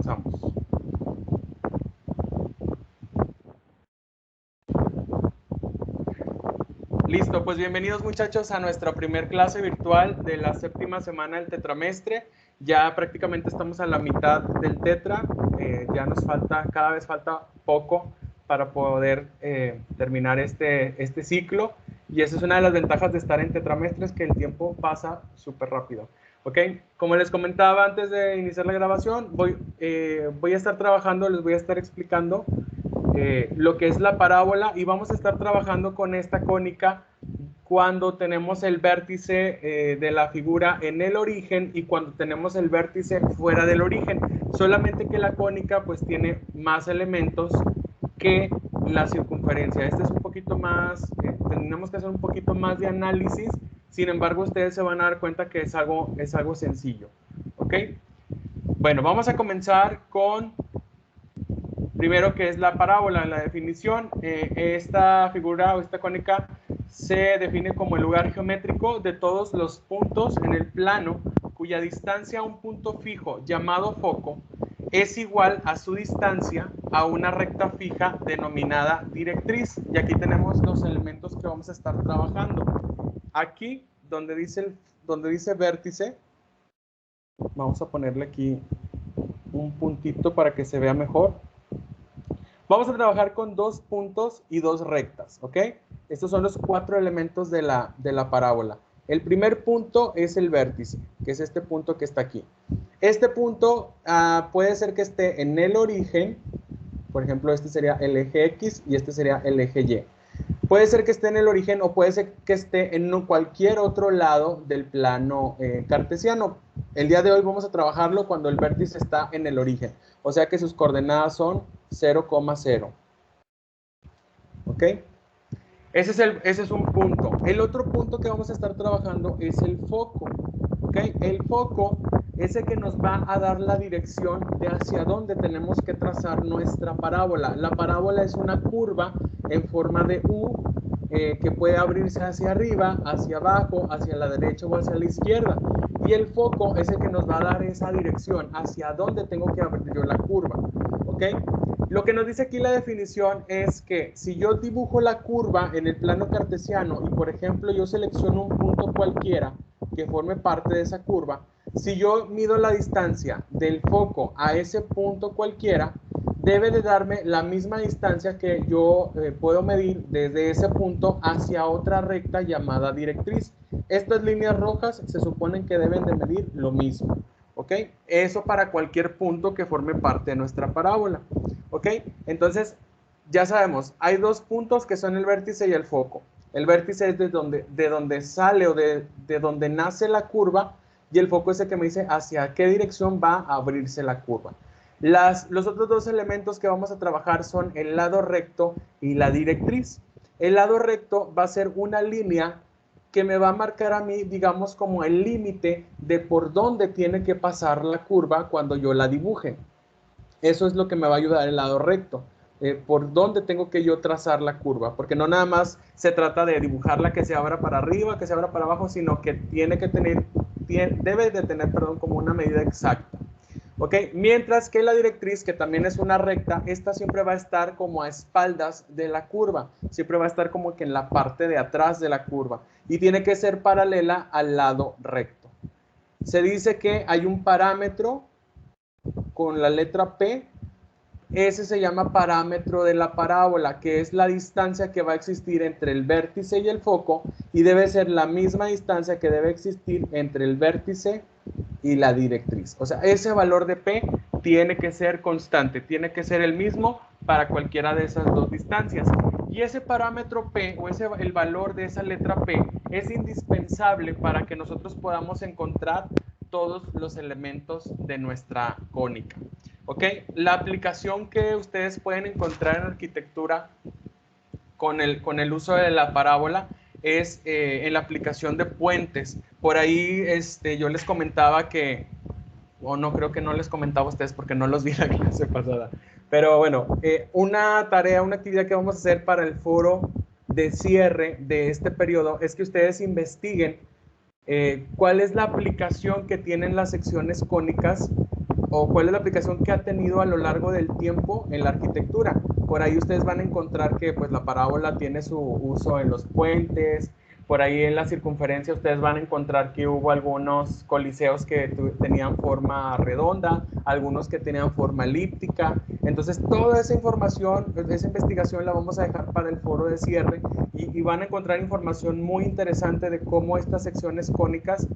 comenzamos. Listo, pues bienvenidos muchachos a nuestra primer clase virtual de la séptima semana del tetramestre. Ya prácticamente estamos a la mitad del tetra, ya nos falta, cada vez falta poco para poder terminar este ciclo. Y esa es una de las ventajas de estar en tetramestres, que el tiempo pasa súper rápido. ¿Ok? Como les comentaba antes de iniciar la grabación, voy a estar trabajando, les voy a estar explicando lo que es la parábola, y vamos a estar trabajando con esta cónica cuando tenemos el vértice de la figura en el origen y cuando tenemos el vértice fuera del origen. Solamente que la cónica pues tiene más elementos que la circunferencia. Este es un poquito más, tenemos que hacer un poquito más de análisis. Sin embargo, ustedes se van a dar cuenta que es algo sencillo. ¿Ok? Bueno, vamos a comenzar con primero, que es la parábola. La definición, esta figura o esta cónica se define como el lugar geométrico de todos los puntos en el plano cuya distancia a un punto fijo llamado foco es igual a su distancia a una recta fija denominada directriz. Y aquí tenemos los elementos que vamos a estar trabajando. Aquí, donde dice vértice, vamos a ponerle aquí un puntito para que se vea mejor. Vamos a trabajar con 2 puntos y 2 rectas, ¿ok? Estos son los 4 elementos de la parábola. El primer punto es el vértice, que es este punto que está aquí. Este punto puede ser que esté en el origen. Por ejemplo, este sería el eje X y este sería el eje Y. Puede ser que esté en el origen o puede ser que esté en cualquier otro lado del plano cartesiano. El día de hoy vamos a trabajarlo cuando el vértice está en el origen. O sea que sus coordenadas son 0,0. ¿Ok? Ese es un punto. El otro punto que vamos a estar trabajando es el foco. ¿Ok? El foco es el que nos va a dar la dirección de hacia dónde tenemos que trazar nuestra parábola. La parábola es una curva en forma de U que puede abrirse hacia arriba, hacia abajo, hacia la derecha o hacia la izquierda. Y el foco es el que nos va a dar esa dirección, hacia dónde tengo que abrir yo la curva. ¿Ok? Lo que nos dice aquí la definición es que si yo dibujo la curva en el plano cartesiano y, por ejemplo, yo selecciono un punto cualquiera que forme parte de esa curva, si yo mido la distancia del foco a ese punto cualquiera, debe de darme la misma distancia que yo puedo medir desde ese punto hacia otra recta llamada directriz. Estas líneas rojas se suponen que deben de medir lo mismo. ¿Ok? Eso para cualquier punto que forme parte de nuestra parábola. ¿Ok? Entonces, ya sabemos, hay 2 puntos que son el vértice y el foco. El vértice es de donde sale o de donde nace la curva, y el foco es el que me dice hacia qué dirección va a abrirse la curva. Los otros 2 elementos que vamos a trabajar son el lado recto y la directriz. El lado recto va a ser una línea que me va a marcar a mí, digamos, como el límite de por dónde tiene que pasar la curva cuando yo la dibuje. Eso es lo que me va a ayudar el lado recto. Por dónde tengo que yo trazar la curva, porque no nada más se trata de dibujarla que se abra para arriba, que se abra para abajo, sino que debe de tener, como una medida exacta. ¿Ok? Mientras que la directriz, que también es una recta, esta siempre va a estar como a espaldas de la curva, siempre va a estar como que en la parte de atrás de la curva, y tiene que ser paralela al lado recto. Se dice que hay un parámetro con la letra P. Ese se llama parámetro de la parábola, que es la distancia que va a existir entre el vértice y el foco, y debe ser la misma distancia que debe existir entre el vértice y la directriz. O sea, ese valor de P tiene que ser constante, tiene que ser el mismo para cualquiera de esas 2 distancias. Y ese parámetro P, o el valor de esa letra P, es indispensable para que nosotros podamos encontrar todos los elementos de nuestra cónica. ¿Ok? La aplicación que ustedes pueden encontrar en arquitectura con el uso de la parábola es en la aplicación de puentes. Por ahí yo les comentaba que, o no, creo que no les comentaba a ustedes porque no los vi en la clase pasada, pero bueno, una tarea, una actividad que vamos a hacer para el foro de cierre de este periodo es que ustedes investiguen cuál es la aplicación que tienen las secciones cónicas o cuál es la aplicación que ha tenido a lo largo del tiempo en la arquitectura. Por ahí ustedes van a encontrar que pues la parábola tiene su uso en los puentes. Por ahí en la circunferencia ustedes van a encontrar que hubo algunos coliseos que tenían forma redonda, algunos que tenían forma elíptica. Entonces toda esa información, esa investigación la vamos a dejar para el foro de cierre y van a encontrar información muy interesante de cómo estas secciones cónicas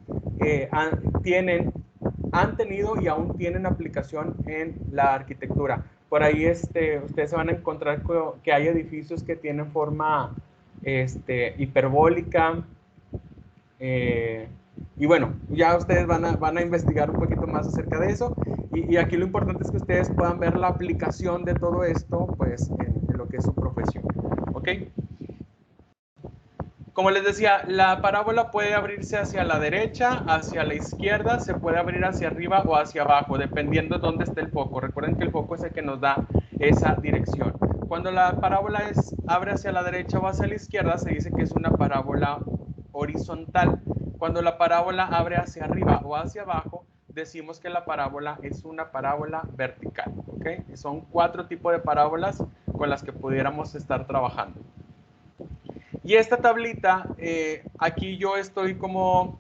han tenido y aún tienen aplicación en la arquitectura. Por ahí ustedes se van a encontrar que hay edificios que tienen forma hiperbólica. Y bueno, ya ustedes van a investigar un poquito más acerca de eso. Y aquí lo importante es que ustedes puedan ver la aplicación de todo esto pues, en lo que es su profesión. ¿Ok? Como les decía, la parábola puede abrirse hacia la derecha, hacia la izquierda, se puede abrir hacia arriba o hacia abajo, dependiendo de dónde esté el foco. Recuerden que el foco es el que nos da esa dirección. Cuando la parábola abre hacia la derecha o hacia la izquierda, se dice que es una parábola horizontal. Cuando la parábola abre hacia arriba o hacia abajo, decimos que la parábola es una parábola vertical. ¿Okay? Son 4 tipos de parábolas con las que pudiéramos estar trabajando. Y esta tablita, aquí yo estoy como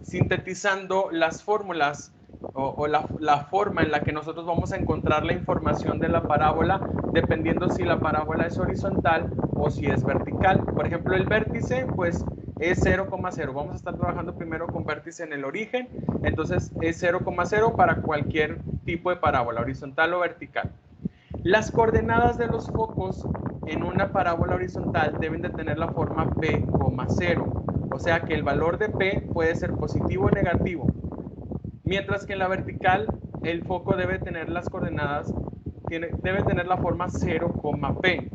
sintetizando las fórmulas o la forma en la que nosotros vamos a encontrar la información de la parábola, dependiendo si la parábola es horizontal o si es vertical. Por ejemplo, el vértice, pues es 0,0. Vamos a estar trabajando primero con vértice en el origen, entonces es 0,0 para cualquier tipo de parábola, horizontal o vertical. Las coordenadas de los focos en una parábola horizontal deben de tener la forma P, 0. O sea que el valor de P puede ser positivo o negativo. Mientras que en la vertical el foco debe tener las coordenadas, debe tener la forma 0, P.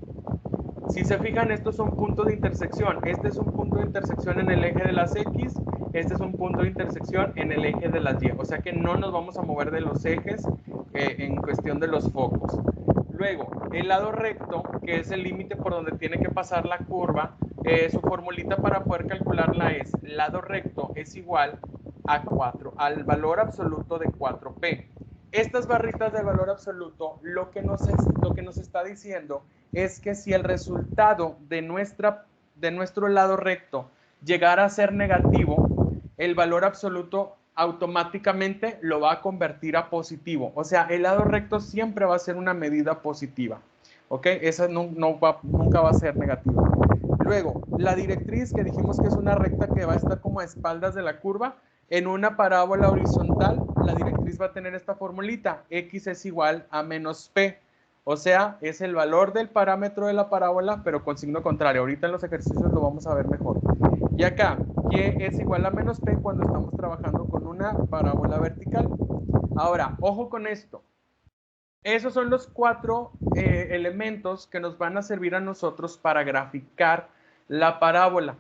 Si se fijan, estos son puntos de intersección. Este es un punto de intersección en el eje de las X, este es un punto de intersección en el eje de las Y. O sea que no nos vamos a mover de los ejes en cuestión de los focos. Luego, el lado recto, que es el límite por donde tiene que pasar la curva, su formulita para poder calcularla es lado recto es igual a 4, al valor absoluto de 4P. Estas barritas del valor absoluto lo que nos está diciendo es que si el resultado de nuestro lado recto llegara a ser negativo, el valor absoluto automáticamente lo va a convertir a positivo. O sea, el lado recto siempre va a ser una medida positiva. ¿Ok? Esa nunca va a ser negativa. Luego, la directriz que dijimos que es una recta que va a estar como a espaldas de la curva, en una parábola horizontal, la directriz va a tener esta formulita, x es igual a menos p. O sea, es el valor del parámetro de la parábola, pero con signo contrario. Ahorita en los ejercicios lo vamos a ver mejor. Y acá, y es igual a menos p cuando estamos trabajando con una parábola vertical. Ahora, ojo con esto. Esos son los 4 elementos que nos van a servir a nosotros para graficar la parábola.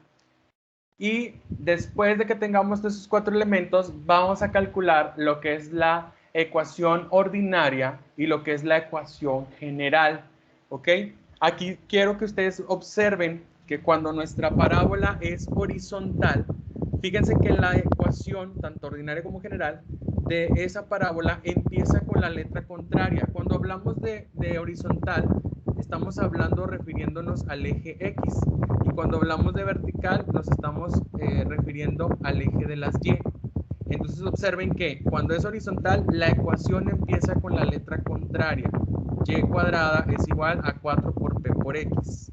Y después de que tengamos esos 4 elementos, vamos a calcular lo que es la ecuación ordinaria y lo que es la ecuación general. ¿Ok? Aquí quiero que ustedes observen que cuando nuestra parábola es horizontal, fíjense que la ecuación, tanto ordinaria como general, de esa parábola empieza con la letra contraria. Cuando hablamos de horizontal, estamos hablando refiriéndonos al eje X. Y cuando hablamos de vertical, nos estamos refiriendo al eje de las Y. Entonces observen que cuando es horizontal, la ecuación empieza con la letra contraria. Y cuadrada es igual a 4 por P por X.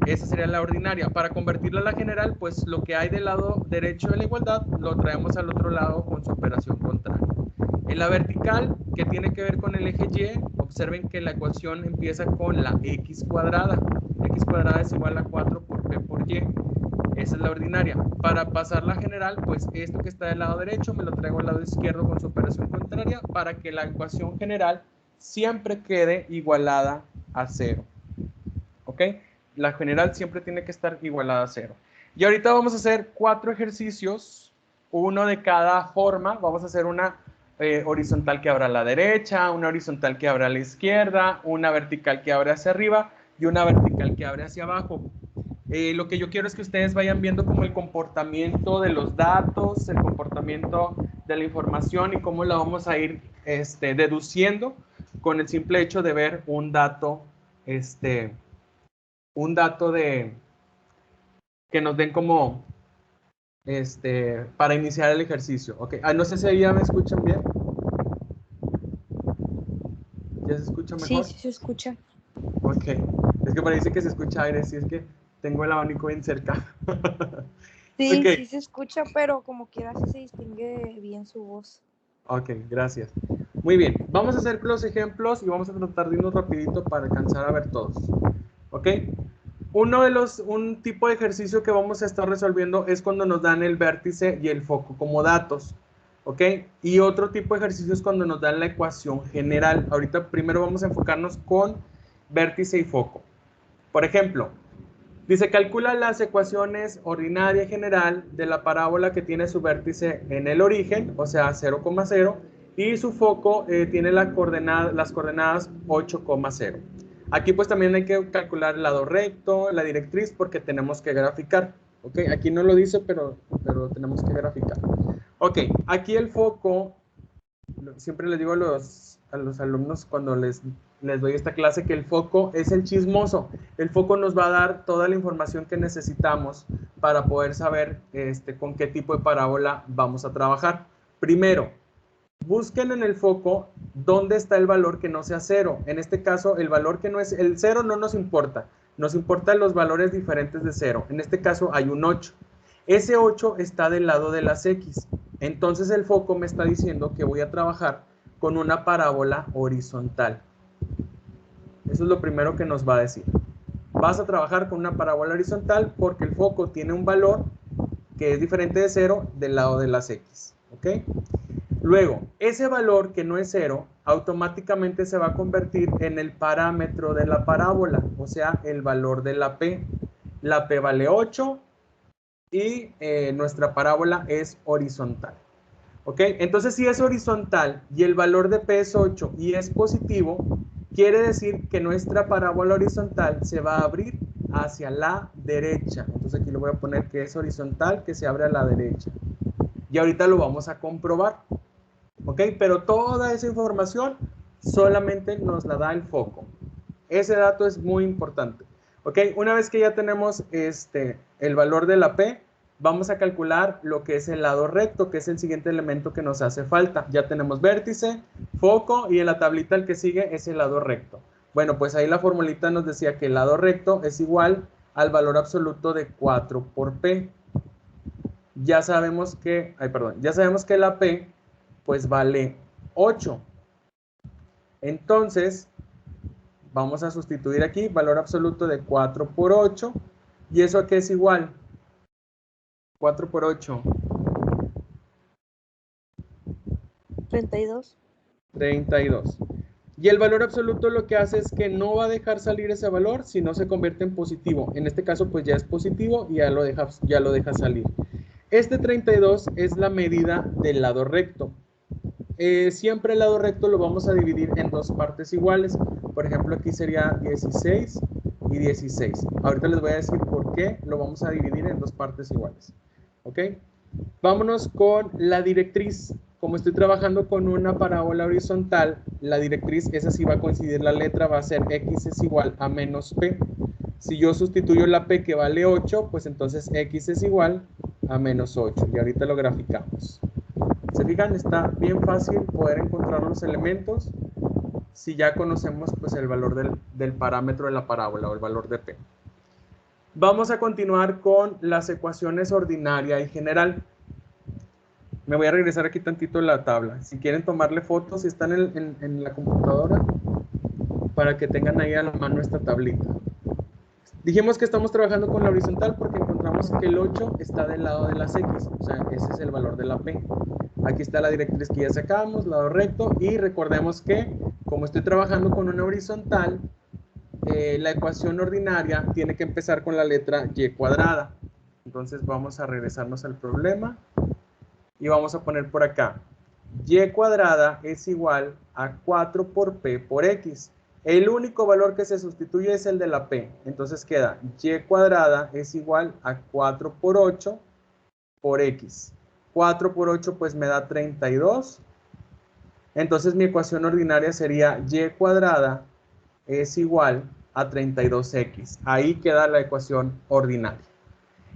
Esa sería la ordinaria. Para convertirla a la general, pues lo que hay del lado derecho de la igualdad lo traemos al otro lado con su operación contraria. En la vertical, que tiene que ver con el eje Y, observen que la ecuación empieza con la x cuadrada. X cuadrada es igual a 4 por P por Y. Esa es la ordinaria. Para pasar la general, pues esto que está del lado derecho me lo traigo al lado izquierdo con su operación contraria para que la ecuación general siempre quede igualada a 0. ¿Ok? La general siempre tiene que estar igualada a 0. Y ahorita vamos a hacer 4 ejercicios, uno de cada forma. Vamos a hacer una horizontal que abra a la derecha, una horizontal que abra a la izquierda, una vertical que abre hacia arriba y una vertical que abre hacia abajo. Lo que yo quiero es que ustedes vayan viendo como el comportamiento de los datos, el comportamiento de la información y cómo la vamos a ir deduciendo con el simple hecho de ver un dato, de que nos den como para iniciar el ejercicio. Okay. No sé si ya me escuchan bien. ¿Ya se escucha mejor? Sí, sí se escucha. Ok. Es que parece que se escucha aire, si es que tengo el abanico bien cerca. Sí, Ok. sí se escucha, pero como quiera sí se distingue bien su voz. Ok, gracias. Muy bien, vamos a hacer los ejemplos y vamos a tratar de irnos rapidito para alcanzar a ver todos. Ok. Un tipo de ejercicio que vamos a estar resolviendo es cuando nos dan el vértice y el foco como datos. ¿Ok? Y otro tipo de ejercicio es cuando nos dan la ecuación general. Ahorita primero vamos a enfocarnos con vértice y foco. Por ejemplo, dice, calcula las ecuaciones ordinaria y general de la parábola que tiene su vértice en el origen, o sea, 0,0, y su foco tiene las coordenadas 8,0. Aquí pues también hay que calcular el lado recto, la directriz, porque tenemos que graficar. ¿Ok? Aquí no lo dice, pero tenemos que graficar. Ok, aquí el foco, siempre les digo a los alumnos cuando les doy esta clase que el foco es el chismoso. El foco nos va a dar toda la información que necesitamos para poder saber con qué tipo de parábola vamos a trabajar. Primero, busquen en el foco dónde está el valor que no sea 0. En este caso, el valor que no es el 0 no nos importa. Nos importan los valores diferentes de 0. En este caso hay un 8. Ese 8 está del lado de las X. Entonces el foco me está diciendo que voy a trabajar con una parábola horizontal. Eso es lo primero que nos va a decir. Vas a trabajar con una parábola horizontal porque el foco tiene un valor que es diferente de 0 del lado de las X. ¿Ok? Luego, ese valor que no es 0, automáticamente se va a convertir en el parámetro de la parábola, o sea, el valor de la P. La P vale 8 y nuestra parábola es horizontal. ¿Ok? Entonces, si es horizontal y el valor de P es 8 y es positivo, quiere decir que nuestra parábola horizontal se va a abrir hacia la derecha. Entonces, aquí le voy a poner que es horizontal, que se abre a la derecha. Y ahorita lo vamos a comprobar. ¿Ok? Pero toda esa información solamente nos la da el foco. Ese dato es muy importante. ¿Ok? Una vez que ya tenemos el valor de la P, vamos a calcular lo que es el lado recto, que es el siguiente elemento que nos hace falta. Ya tenemos vértice, foco y en la tablita el que sigue es el lado recto. Bueno, pues ahí la formulita nos decía que el lado recto es igual al valor absoluto de 4 por P. Ya sabemos que, ya sabemos que la P pues vale 8. Entonces, vamos a sustituir aquí valor absoluto de 4 por 8. ¿Y eso a qué es igual? 4 por 8. 32. 32. Y el valor absoluto lo que hace es que no va a dejar salir ese valor si no se convierte en positivo. En este caso, pues ya es positivo y ya lo deja salir. Este 32 es la medida del lado recto. Siempre el lado recto lo vamos a dividir en dos partes iguales. Por ejemplo, aquí sería 16 y 16. Ahorita les voy a decir por qué lo vamos a dividir en dos partes iguales. ¿Ok? Vámonos con la directriz. Como estoy trabajando con una parábola horizontal, la directriz, esa sí va a coincidir la letra, va a ser x es igual a menos p. Si yo sustituyo la p que vale 8, pues entonces x es igual a menos 8. Y ahorita lo graficamos. ¿Se fijan? Está bien fácil poder encontrar los elementos si ya conocemos pues, el valor del parámetro de la parábola o el valor de P. Vamos a continuar con las ecuaciones ordinaria y general. Me voy a regresar aquí tantito en la tabla. Si quieren tomarle fotos, si están en la computadora, para que tengan ahí a la mano esta tablita. Dijimos que estamos trabajando con la horizontal porque encontramos que el 8 está del lado de las X, o sea, ese es el valor de la P. Aquí está la directriz que ya sacamos, lado recto, y recordemos que como estoy trabajando con una horizontal, la ecuación ordinaria tiene que empezar con la letra y cuadrada. Entonces vamos a regresarnos al problema y vamos a poner por acá, y cuadrada es igual a 4 por P por X. El único valor que se sustituye es el de la P. Entonces queda y cuadrada es igual a 4 por 8 por X. 4 por 8 pues me da 32. Entonces mi ecuación ordinaria sería y cuadrada es igual a 32x. Ahí queda la ecuación ordinaria.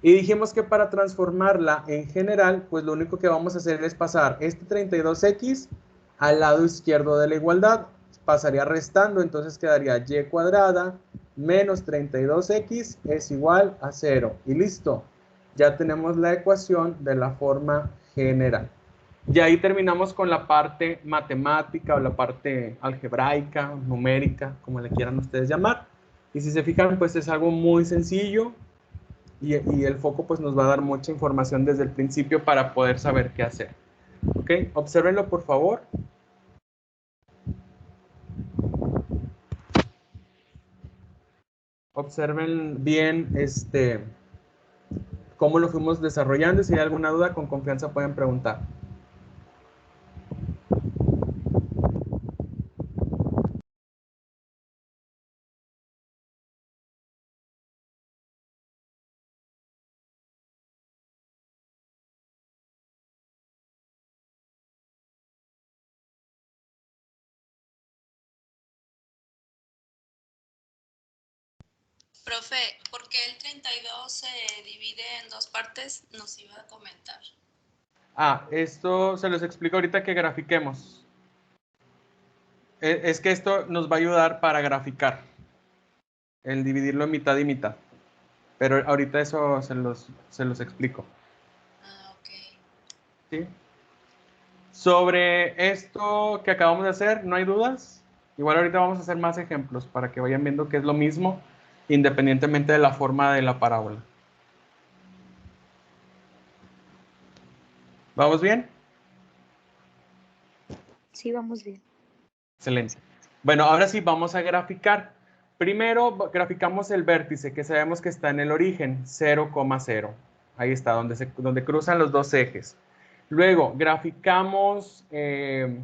Y dijimos que para transformarla en general, pues lo único que vamos a hacer es pasar este 32x al lado izquierdo de la igualdad. Pasaría restando, entonces quedaría y cuadrada menos 32x es igual a 0. Y listo, ya tenemos la ecuación de la forma general. Y ahí terminamos con la parte matemática o la parte algebraica, numérica, como le quieran ustedes llamar. Y si se fijan, pues es algo muy sencillo y el foco pues nos va a dar mucha información desde el principio para poder saber qué hacer. ¿Ok? Obsérvenlo por favor. Observen bien cómo lo fuimos desarrollando y si hay alguna duda con confianza pueden preguntar. Profe, ¿por qué el 32 se divide en dos partes? Nos iba a comentar. Esto se los explico ahorita que grafiquemos. Es que esto nos va a ayudar para graficar, el dividirlo en mitad y mitad. Pero ahorita eso se los explico. Ok. ¿Sí? Sobre esto que acabamos de hacer, ¿no hay dudas? Igual ahorita vamos a hacer más ejemplos para que vayan viendo que es lo mismo, independientemente de la forma de la parábola. ¿Vamos bien? Sí, vamos bien. Excelente. Bueno, ahora sí vamos a graficar. Primero graficamos el vértice que sabemos que está en el origen, 0,0. Ahí está, donde cruzan los dos ejes. Luego graficamos el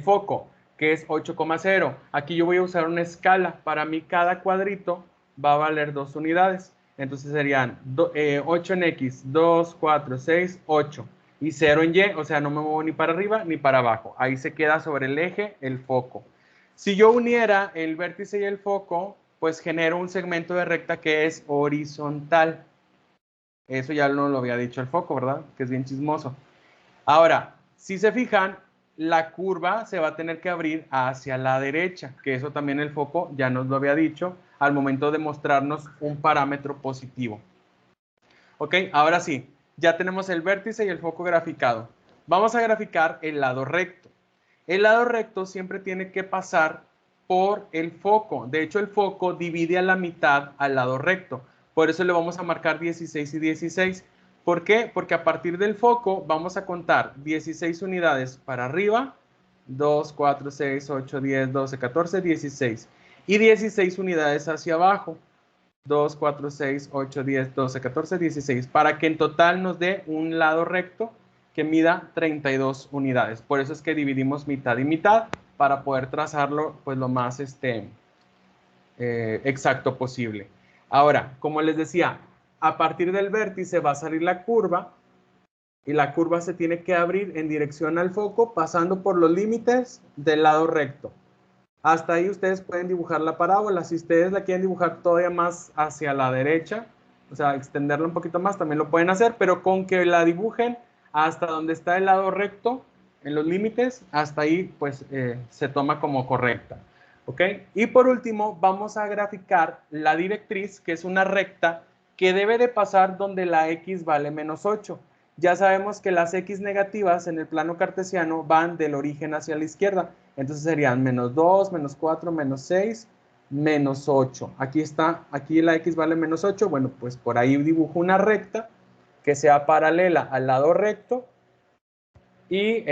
foco, que es 8,0. Aquí yo voy a usar una escala. Para mí cada cuadrito va a valer 2 unidades. Entonces serían 8 en X, 2, 4, 6, 8. Y 0 en Y, o sea, no me muevo ni para arriba ni para abajo. Ahí se queda sobre el eje el foco. Si yo uniera el vértice y el foco, pues genero un segmento de recta que es horizontal. Eso ya no lo había dicho el foco, ¿verdad? Que es bien chismoso. Ahora, si se fijan, la curva se va a tener que abrir hacia la derecha, que eso también el foco ya nos lo había dicho al momento de mostrarnos un parámetro positivo. Ok, ahora sí, ya tenemos el vértice y el foco graficado. Vamos a graficar el lado recto. El lado recto siempre tiene que pasar por el foco. De hecho, el foco divide a la mitad al lado recto. Por eso le vamos a marcar 16 y 16. ¿Por qué? Porque a partir del foco vamos a contar 16 unidades para arriba, 2, 4, 6, 8, 10, 12, 14, 16. Y 16 unidades hacia abajo, 2, 4, 6, 8, 10, 12, 14, 16. Para que en total nos dé un lado recto que mida 32 unidades. Por eso es que dividimos mitad y mitad para poder trazarlo pues lo más exacto posible. Ahora, como les decía, a partir del vértice va a salir la curva y la curva se tiene que abrir en dirección al foco pasando por los límites del lado recto. Hasta ahí ustedes pueden dibujar la parábola. Si ustedes la quieren dibujar todavía más hacia la derecha, o sea, extenderla un poquito más, también lo pueden hacer, pero con que la dibujen hasta donde está el lado recto, en los límites, hasta ahí pues se toma como correcta. ¿Ok? Y por último, vamos a graficar la directriz, que es una recta que debe de pasar donde la x vale menos 8. Ya sabemos que las x negativas en el plano cartesiano van del origen hacia la izquierda. Entonces serían menos 2, menos 4, menos 6, menos 8. Aquí está, aquí la x vale menos 8. Bueno, pues por ahí dibujo una recta que sea paralela al lado recto y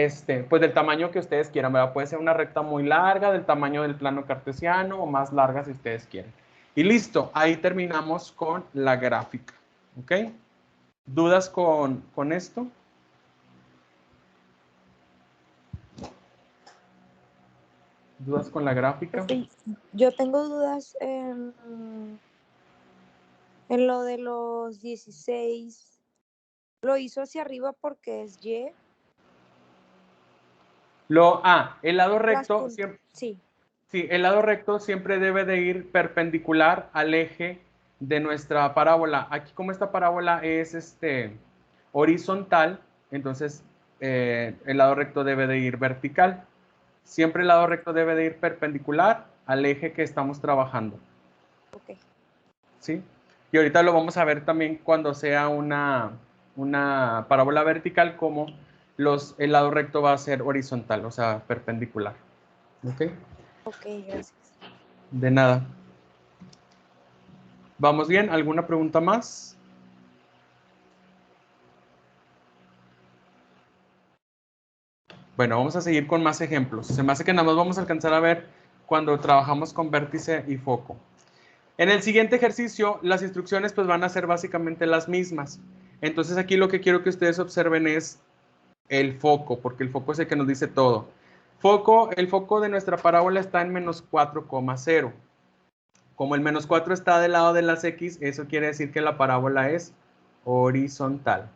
pues del tamaño que ustedes quieran, ¿verdad? Puede ser una recta muy larga, del tamaño del plano cartesiano o más larga si ustedes quieren. Y listo, ahí terminamos con la gráfica. ¿Ok? ¿Dudas con esto? ¿Dudas con la gráfica? Profe, yo tengo dudas en lo de los 16 Lo hizo hacia arriba porque es Y. El lado Las recto puntas. siempre, Sí. sí, el lado recto siempre debe de ir perpendicular al eje de nuestra parábola. Aquí como esta parábola es horizontal, entonces el lado recto debe de ir vertical. Siempre el lado recto debe de ir perpendicular al eje que estamos trabajando. Ok. ¿Sí? Y ahorita lo vamos a ver también cuando sea una parábola vertical, como el lado recto va a ser horizontal, o sea, perpendicular. ¿Ok? Ok, gracias. De nada. ¿Vamos bien? ¿Alguna pregunta más? Bueno, vamos a seguir con más ejemplos. Se me hace que nada más vamos a alcanzar a ver cuando trabajamos con vértice y foco. En el siguiente ejercicio, las instrucciones pues van a ser básicamente las mismas. Entonces aquí lo que quiero que ustedes observen es el foco, porque el foco es el que nos dice todo. El foco de nuestra parábola está en menos 4,0. Como el menos 4 está del lado de las X, eso quiere decir que la parábola es horizontal.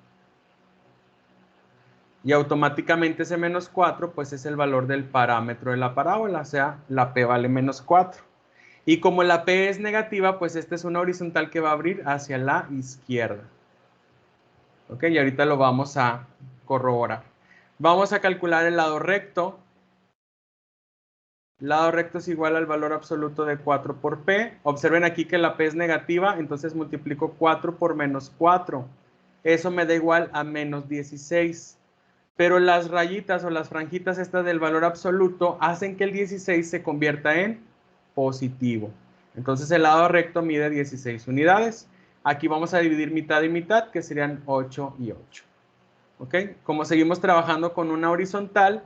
Y automáticamente ese menos 4 pues es el valor del parámetro de la parábola, o sea, la P vale menos 4. Y como la P es negativa, pues esta es una horizontal que va a abrir hacia la izquierda. Ok, y ahorita lo vamos a corroborar. Vamos a calcular el lado recto. Lado recto es igual al valor absoluto de 4 por P. Observen aquí que la P es negativa, entonces multiplico 4 por menos 4. Eso me da igual a menos 16. Pero las rayitas o las franjitas estas del valor absoluto hacen que el 16 se convierta en positivo. Entonces el lado recto mide 16 unidades. Aquí vamos a dividir mitad y mitad, que serían 8 y 8. ¿Ok? Como seguimos trabajando con una horizontal,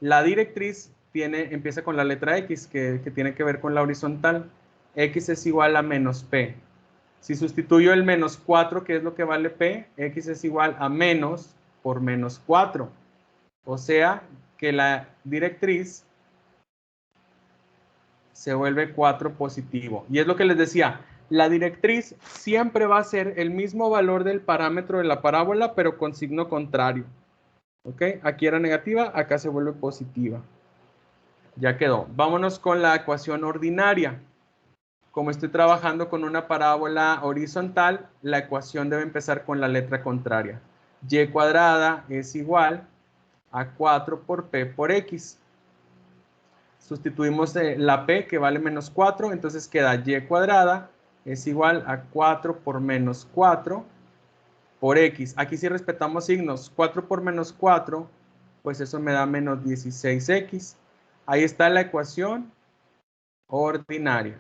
la directriz empieza con la letra X, que tiene que ver con la horizontal. X es igual a menos P. Si sustituyo el menos 4, que es lo que vale P, X es igual a menos por menos 4. O sea que la directriz se vuelve 4 positivo. Y es lo que les decía, la directriz siempre va a ser el mismo valor del parámetro de la parábola, pero con signo contrario. ¿Ok? Aquí era negativa, acá se vuelve positiva. Ya quedó. Vámonos con la ecuación ordinaria. Como estoy trabajando con una parábola horizontal, la ecuación debe empezar con la letra contraria. Y cuadrada es igual a 4 por P por X. Sustituimos la P, que vale menos 4, entonces queda Y cuadrada es igual a 4 por menos 4 por X. Aquí si respetamos signos, 4 por menos 4, pues eso me da menos 16X. Ahí está la ecuación ordinaria.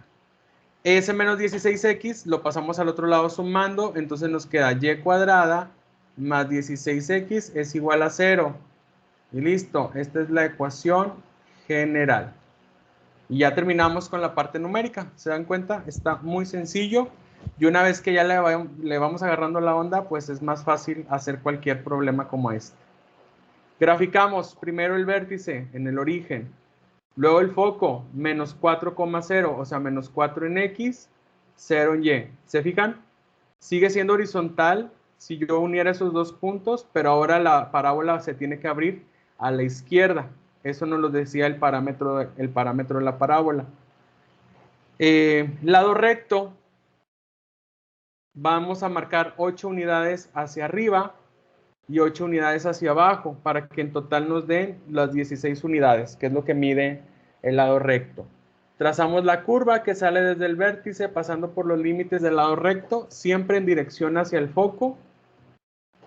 Ese menos 16X lo pasamos al otro lado sumando, entonces nos queda Y cuadrada más 16X es igual a 0. Y listo, esta es la ecuación general. Y ya terminamos con la parte numérica. ¿Se dan cuenta? Está muy sencillo. Y una vez que ya le vamos agarrando la onda, pues es más fácil hacer cualquier problema como este. Graficamos primero el vértice en el origen. Luego el foco, menos 4,0, o sea, menos 4 en X, 0 en Y. ¿Se fijan? Sigue siendo horizontal si yo uniera esos dos puntos, pero ahora la parábola se tiene que abrir a la izquierda. Eso nos lo decía el parámetro de la parábola. Lado recto, vamos a marcar 8 unidades hacia arriba y 8 unidades hacia abajo para que en total nos den las 16 unidades, que es lo que mide el lado recto. Trazamos la curva que sale desde el vértice pasando por los límites del lado recto, siempre en dirección hacia el foco.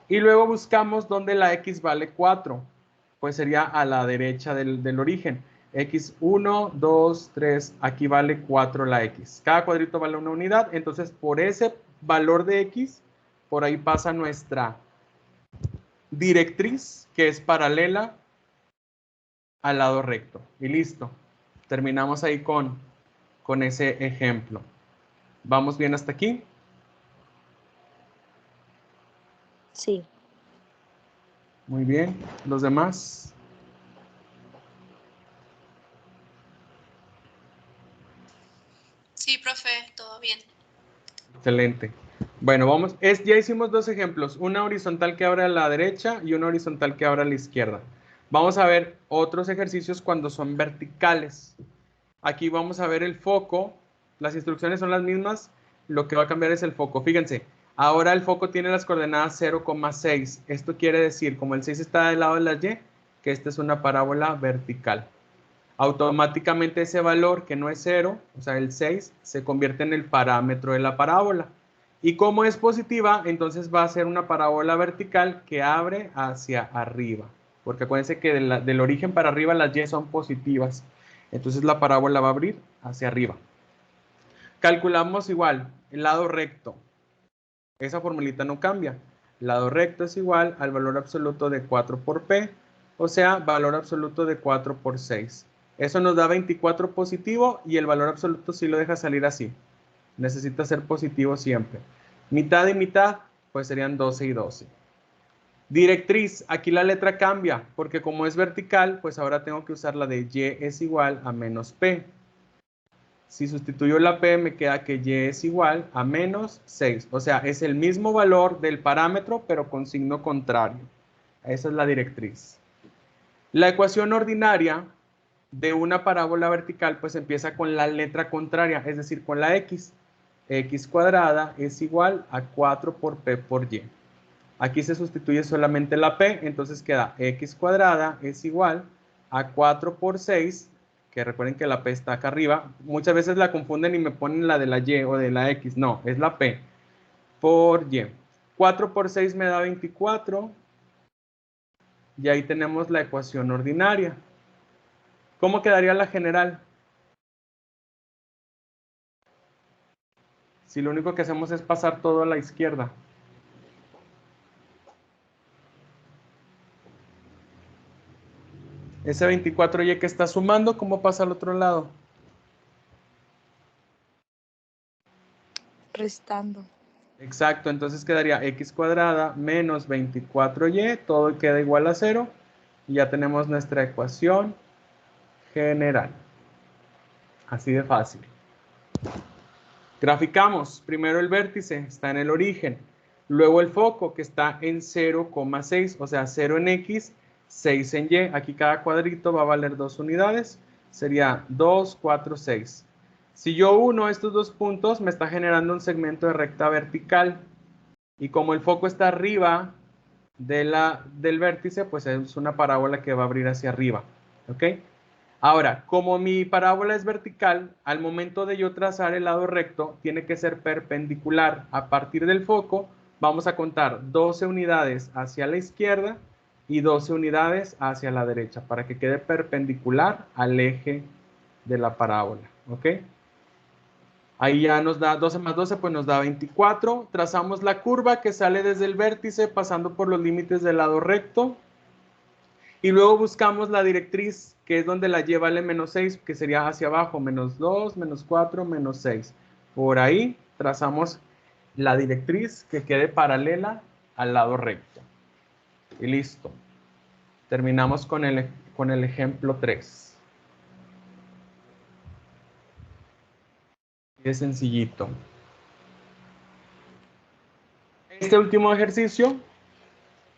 Y luego buscamos donde la X vale 4, pues sería a la derecha del origen. X1, 2, 3, aquí vale 4 la X. Cada cuadrito vale una unidad, entonces por ese valor de X, por ahí pasa nuestra directriz, que es paralela al lado recto. Y listo. Terminamos ahí con ese ejemplo. ¿Vamos bien hasta aquí? Sí. Muy bien. ¿Los demás? Sí, profe, todo bien. Excelente. Bueno, ya hicimos dos ejemplos, una horizontal que abre a la derecha y una horizontal que abre a la izquierda. Vamos a ver otros ejercicios cuando son verticales. Aquí vamos a ver el foco, las instrucciones son las mismas, lo que va a cambiar es el foco. Fíjense, ahora el foco tiene las coordenadas 0,6. Esto quiere decir, como el 6 está del lado de la Y, que esta es una parábola vertical. Automáticamente ese valor que no es 0, o sea, el 6, se convierte en el parámetro de la parábola. Y como es positiva, entonces va a ser una parábola vertical que abre hacia arriba. Porque acuérdense que del origen para arriba las Y son positivas. Entonces la parábola va a abrir hacia arriba. Calculamos igual el lado recto. Esa formulita no cambia. El lado recto es igual al valor absoluto de 4 por P, o sea, valor absoluto de 4 por 6. Eso nos da 24 positivo y el valor absoluto sí lo deja salir así. Necesita ser positivo siempre. Mitad y mitad, pues serían 12 y 12. Directriz, aquí la letra cambia, porque como es vertical, pues ahora tengo que usar la de Y es igual a menos P. Si sustituyo la P, me queda que Y es igual a menos 6. O sea, es el mismo valor del parámetro, pero con signo contrario. Esa es la directriz. La ecuación ordinaria de una parábola vertical, pues empieza con la letra contraria, es decir, con la X. X cuadrada es igual a 4 por P por Y. Aquí se sustituye solamente la P, entonces queda X cuadrada es igual a 4 por 6, que recuerden que la P está acá arriba. Muchas veces la confunden y me ponen la de la Y o de la X. No, es la P por Y. 4 por 6 me da 24. Y ahí tenemos la ecuación ordinaria. ¿Cómo quedaría la general? Si lo único que hacemos es pasar todo a la izquierda. Ese 24Y que está sumando, ¿cómo pasa al otro lado? Restando. Exacto, entonces quedaría X cuadrada menos 24Y, todo queda igual a 0. Y ya tenemos nuestra ecuación general. Así de fácil. Graficamos. Primero el vértice está en el origen. Luego el foco que está en 0,6, o sea 0 en X, 6 en Y. Aquí cada cuadrito va a valer 2 unidades. Sería 2, 4, 6. Si yo uno estos dos puntos, me está generando un segmento de recta vertical. Y como el foco está arriba del vértice, pues es una parábola que va a abrir hacia arriba. ¿Ok? Ahora, como mi parábola es vertical, al momento de yo trazar el lado recto, tiene que ser perpendicular. A partir del foco, vamos a contar 12 unidades hacia la izquierda y 12 unidades hacia la derecha, para que quede perpendicular al eje de la parábola. ¿Ok? Ahí ya nos da 12 más 12, pues nos da 24. Trazamos la curva que sale desde el vértice pasando por los límites del lado recto. Y luego buscamos la directriz, que es donde la Y vale menos 6, que sería hacia abajo, menos 2, menos 4, menos 6. Por ahí trazamos la directriz que quede paralela al lado recto. Y listo. Terminamos con el ejemplo 3. Es sencillito. Este último ejercicio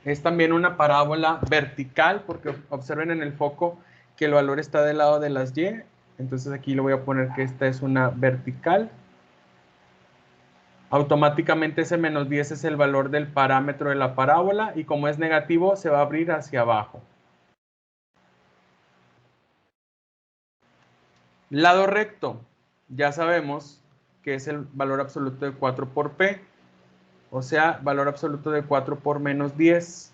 es también una parábola vertical, porque observen en el foco que el valor está del lado de las Y. Entonces aquí le voy a poner que esta es una vertical. Automáticamente ese menos 10 es el valor del parámetro de la parábola y como es negativo se va a abrir hacia abajo. Lado recto, ya sabemos que es el valor absoluto de 4 por P, o sea, valor absoluto de 4 por menos 10.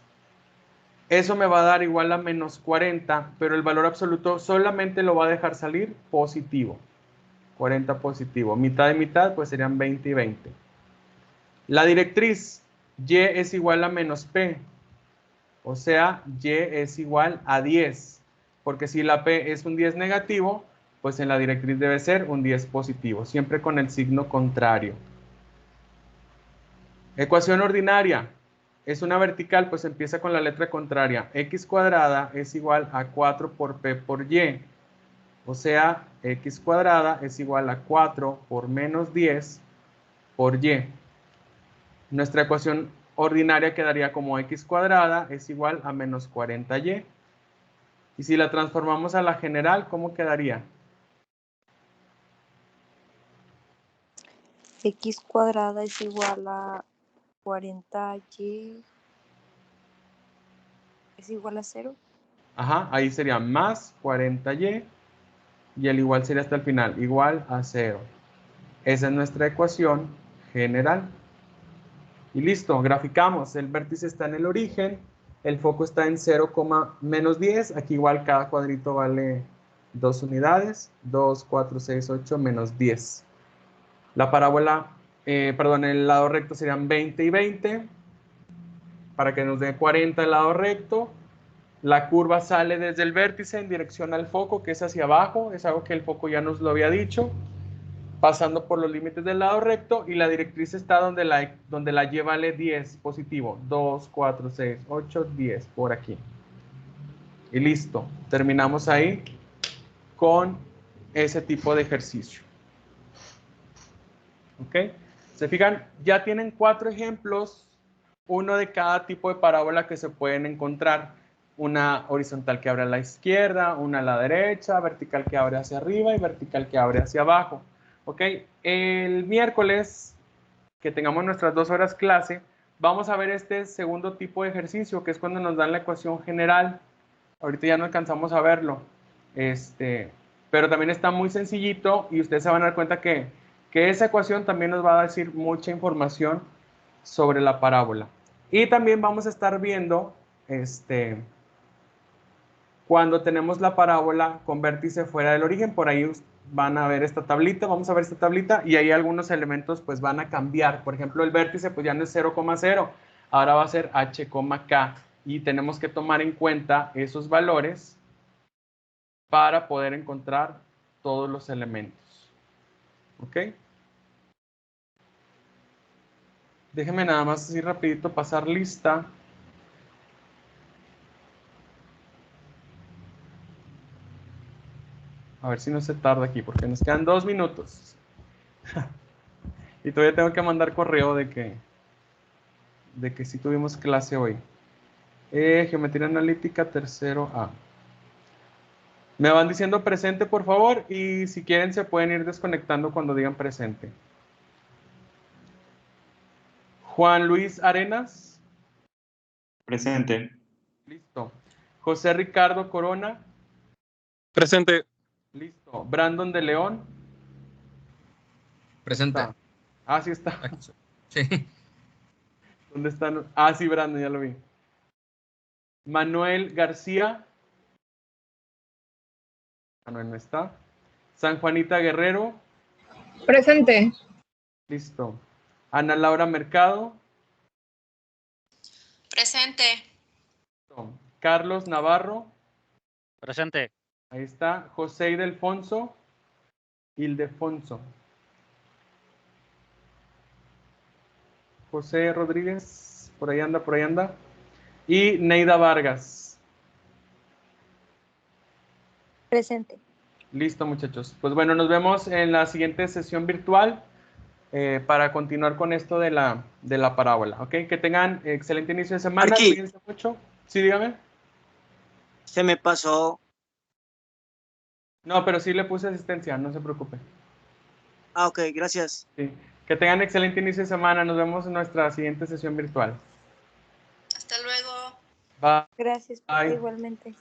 Eso me va a dar igual a menos 40, pero el valor absoluto solamente lo va a dejar salir positivo. 40 positivo. Mitad y mitad, pues serían 20 y 20. La directriz, Y es igual a menos P. O sea, Y es igual a 10. Porque si la P es un 10 negativo, pues en la directriz debe ser un 10 positivo. Siempre con el signo contrario. Ecuación ordinaria. Es una vertical, pues empieza con la letra contraria. X cuadrada es igual a 4 por P por Y. O sea, X cuadrada es igual a 4 por menos 10 por Y. Nuestra ecuación ordinaria quedaría como x cuadrada es igual a menos 40y. Y si la transformamos a la general, ¿cómo quedaría? X cuadrada es igual a 40y es igual a 0. Ajá, ahí sería más 40y y el igual sería hasta el final, igual a 0. Esa es nuestra ecuación general. Y listo, graficamos. El vértice está en el origen, el foco está en 0, menos 10. Aquí igual cada cuadrito vale 2 unidades. 2, 4, 6, 8, menos 10. La parábola, el lado recto serían 20 y 20. Para que nos dé 40 el lado recto. La curva sale desde el vértice en dirección al foco, que es hacia abajo. Es algo que el foco ya nos lo había dicho. Pasando por los límites del lado recto, y la directriz está donde la y vale 10 positivo. 2, 4, 6, 8, 10 por aquí. Y listo. Terminamos ahí con ese tipo de ejercicio. ¿Ok? Se fijan, ya tienen 4 ejemplos, uno de cada tipo de parábola que se pueden encontrar. Una horizontal que abre a la izquierda, una a la derecha, vertical que abre hacia arriba y vertical que abre hacia abajo. ¿Ok? El miércoles, que tengamos nuestras 2 horas clase, vamos a ver este segundo tipo de ejercicio, que es cuando nos dan la ecuación general. Ahorita ya no alcanzamos a verlo. Pero también está muy sencillito y ustedes se van a dar cuenta que esa ecuación también nos va a decir mucha información sobre la parábola. Y también vamos a estar viendo cuando tenemos la parábola con vértice fuera del origen. Por ahí van a ver esta tablita, vamos a ver esta tablita, y ahí algunos elementos pues van a cambiar. Por ejemplo, el vértice pues ya no es 0,0, ahora va a ser h, k, y tenemos que tomar en cuenta esos valores para poder encontrar todos los elementos. ¿Ok? Déjenme nada más así rapidito pasar lista. A ver si no se tarda aquí, porque nos quedan 2 minutos. Y todavía tengo que mandar correo de que sí tuvimos clase hoy. Geometría analítica, tercero A. Me van diciendo presente, por favor, y si quieren se pueden ir desconectando cuando digan presente. Juan Luis Arenas. Presente. Listo. José Ricardo Corona. Presente. Listo. Brandon de León. Presente. Está. Ah, sí está. Aquí estoy. Sí. ¿Dónde están? Ah, sí, Brandon, ya lo vi. Manuel García. Manuel no está. San Juanita Guerrero. Presente. Listo. Ana Laura Mercado. Presente. Listo. Carlos Navarro. Presente. Ahí está. José Ildefonso. Ildefonso. José Rodríguez. Por ahí anda, por ahí anda. Y Neida Vargas. Presente. Listo, muchachos. Pues bueno, nos vemos en la siguiente sesión virtual para continuar con esto de la parábola. ¿Ok? Que tengan excelente inicio de semana. Arqui. Cuídense mucho. Sí, dígame. Se me pasó. No, pero sí le puse asistencia, no se preocupe. Ah, ok, gracias. Sí. Que tengan excelente inicio de semana. Nos vemos en nuestra siguiente sesión virtual. Hasta luego. Bye. Gracias, Bye. igualmente.